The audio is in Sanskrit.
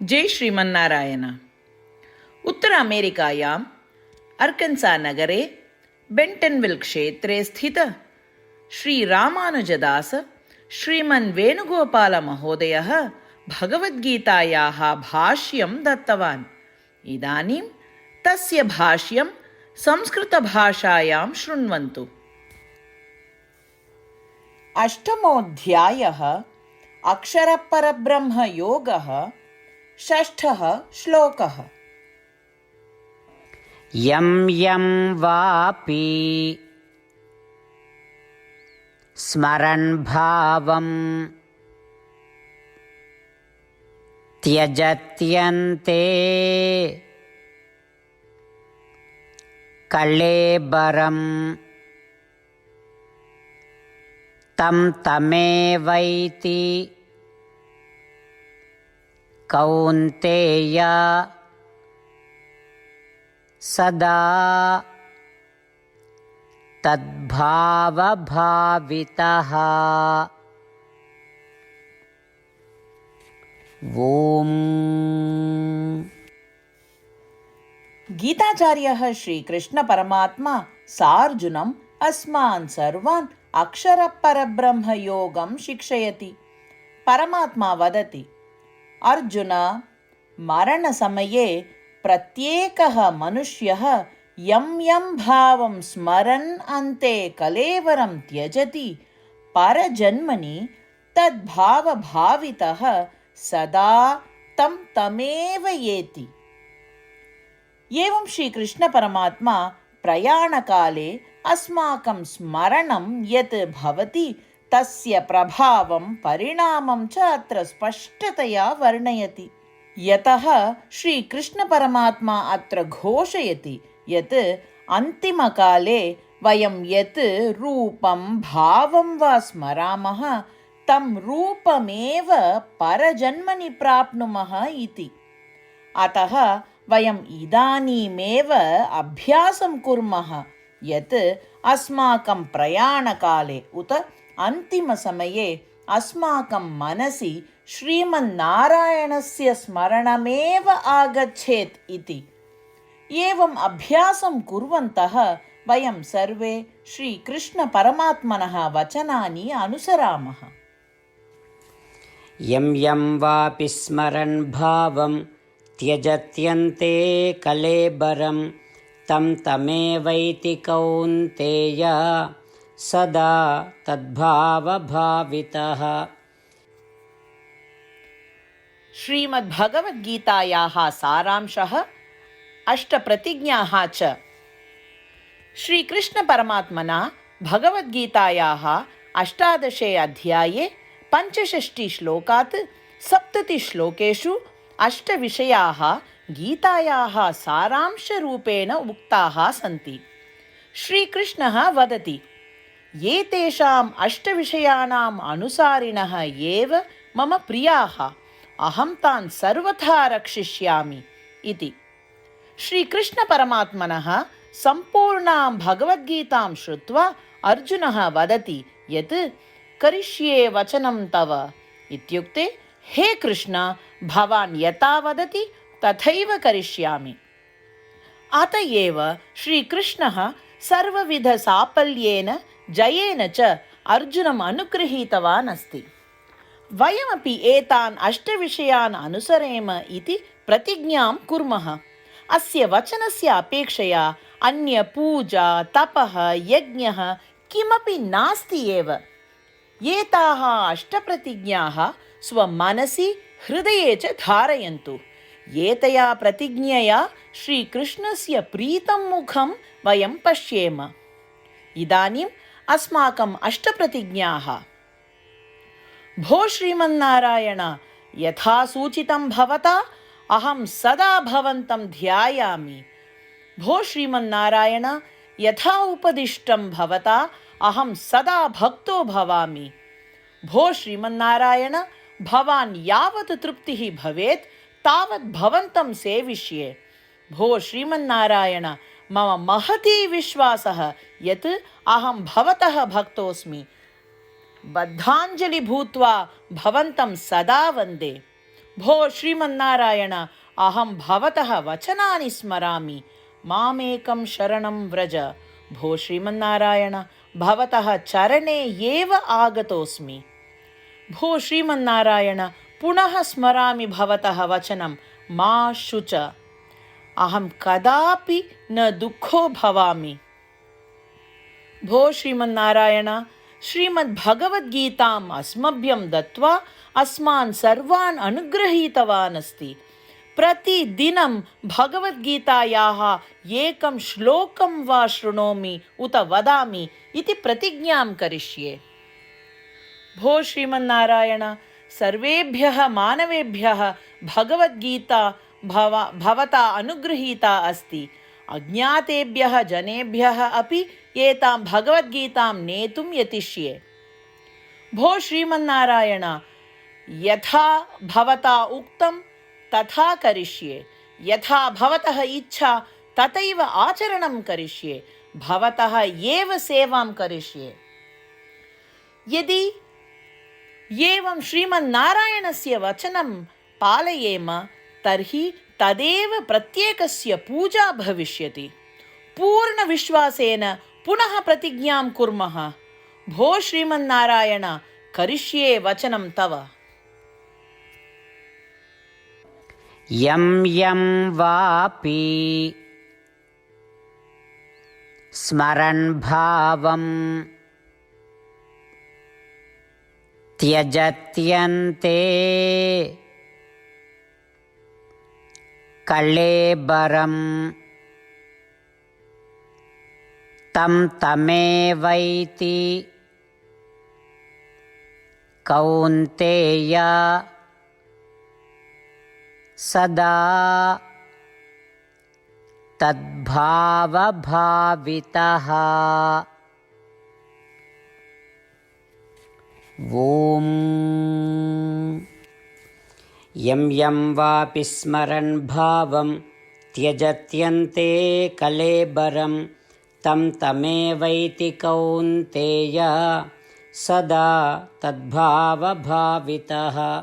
जय श्रीमन्नारायण। उत्तर अमेरिकायाम् अर्कन्सा नगरे बेण्टन्विल् क्षेत्रे स्थित श्रीरामानुजदास श्रीमन् वेणुगोपालमहोदयः भगवद्गीतायाः भाष्यं दत्तवान्। इदानीं तस्य भाष्यं संस्कृतभाषायां शृण्वन्तु। अष्टमोऽध्यायः अक्षरपरब्रह्मयोगः। षष्ठः श्लोकः। यं यं वापि स्मरन् भावं त्यजत्यन्ते कळेबरं तं तमेवैति कौन्तेय सदा तद्भावभावितः। ओम। गीताचार्यः श्रीकृष्णपरमात्मा सार्जुनम् अस्मान् सर्वान् अक्षरपरब्रह्मयोगं शिक्षयति। परमात्मा वदति, अर्जुन, मरणसमये प्रत्येकः मनुष्यः यं यं भावं स्मरन् अन्ते कलेवरं त्यजति परजन्मनि तद्भावभावितः सदा तं तमेव एति। एवं श्रीकृष्णपरमात्मा प्रयाणकाले अस्माकं स्मरणं यत् भवति तस्य प्रभावं परिणामं च अत्र स्पष्टतया वर्णयति। यतः श्रीकृष्णपरमात्मा अत्र घोषयति यत् अन्तिमकाले वयं यत् रूपं भावं वा स्मरामः तं रूपमेव परजन्मनि प्राप्नुमः इति। अतः वयम् इदानीमेव अभ्यासं कुर्मः यत् अस्माकं प्रयाणकाले उत अन्तिमसमये अस्माकं मनसि श्रीमन्नारायणस्य स्मरणमेव आगच्छेत् इति। एवम् अभ्यासं कुर्वन्तः वयं सर्वे श्रीकृष्णपरमात्मनः वचनानि अनुसरामः। यं यं वापि स्मरन् भावं त्यजत्यन्ते कलेबरं तं तमेवैति कौन्तेय सदा तद्भावभावितः। श्रीमद्भगवद्गीतायाः सारांशः, अष्टप्रतिज्ञाः च। श्रीकृष्णपरमात्मना भगवद्गीतायाः 18 अध्याये 65 श्लोकात् 70 श्लोकेषु 8 विषयाः गीतायाः सारांशरूपेण उक्ताः सन्ति। श्रीकृष्णः वदति, एतेषाम् 8 विषयाणाम् अनुसारिणः एव मम प्रियाः, अहं तान् सर्वथा रक्षिष्यामि इति। श्रीकृष्णपरमात्मनः सम्पूर्णां भगवद्गीतां श्रुत्वा अर्जुनः वदति यत् करिष्ये वचनं तव इत्युक्ते, हे कृष्ण, भवान् यथा वदति तथैव करिष्यामि। अत एव श्रीकृष्णः सर्वविधसाफल्येन जयेन च अर्जुनम् अनुगृहीतवान् अस्ति। वयमपि एतान् 8 विषयान् अनुसरेम इति प्रतिज्ञां कुर्मः। अस्य वचनस्य अपेक्षया अन्य पूजा, तपः, यज्ञः किमपि नास्ति एव। एताः 8 प्रतिज्ञाः स्वमनसि हृदये च धारयन्तु। एतया प्रतिज्ञया श्रीकृष्णस्य प्रीतं मुखं वयं पश्येम। इदानीम् अस्माकम् 8 प्रतिज्ञाः। भो श्रीमन्नारायण, यथा सूचितं भवता अहं सदा भवन्तं ध्यायामि। भो श्रीमन्नारायण, यथा उपदिष्टं भवता अहं सदा भक्तो भवामि। भो श्रीमन्नारायण, भवान् यावत् तृप्तिः भवेत् तावत् भवन्तं सेविष्ये। भो श्रीमन्नारायण, मम महती विश्वासः यत् अहं भवतः भक्तोऽस्मि। बद्धाञ्जलि भूत्वा भवन्तं सदा वन्दे। भो श्रीमन्नारायण, अहं भवतः वचनानि स्मरामि, मामेकं शरणं व्रज। भो श्रीमन्नारायण, भवतः चरणे एव आगतोऽस्मि। भो श्रीमन्नारायण, पुनः स्मरामि भवतः वचनं, मा शुच। अहं कदापि न दुःखो भवामि। भो श्रीमन्नारायण, श्रीमद्भगवद्गीताम् अस्मभ्यं दत्त्वा अस्मान् सर्वान् अनुगृहीतवान् अस्ति। प्रतिदिनं भगवद्गीतायाः एकं श्लोकं वा शृणोमि उत वदामि इति प्रतिज्ञां करिष्ये। भो श्रीमन्नारायण, सर्वेभ्यः मानवेभ्यः भगवद्गीता भवता अनुगृहीता अस्ति। अज्ञातेभ्यः जनेभ्यः अपि एतां भगवद्गीतां नेतुं यतिष्ये। भो श्रीमन्नारायण, यथा भवता उक्तं तथा करिष्ये। यथा भवतः इच्छा तथैव आचरणं करिष्ये। भवतः एव सेवां करिष्ये। यदि एवं श्रीमन्नारायणस्य वचनं पालयेम तर्हि तदेव प्रत्येकस्य पूजा भविष्यति। पूर्णविश्वासेन पुनः प्रतिज्ञां कुर्मः। भो श्रीमन्नारायण, करिष्ये वचनं तव। यं यं वापि स्मरन् भावं त्यजत्यन्ते कळेबरं तं तमेवैति कौन्तेय सदा तद्भावभावितः। ॐ यं यं वापि स्मरन् भावं त्यजत्यन्ते कलेबरं तं तमेवैति कौन्तेय सदा तद्भावभावितः।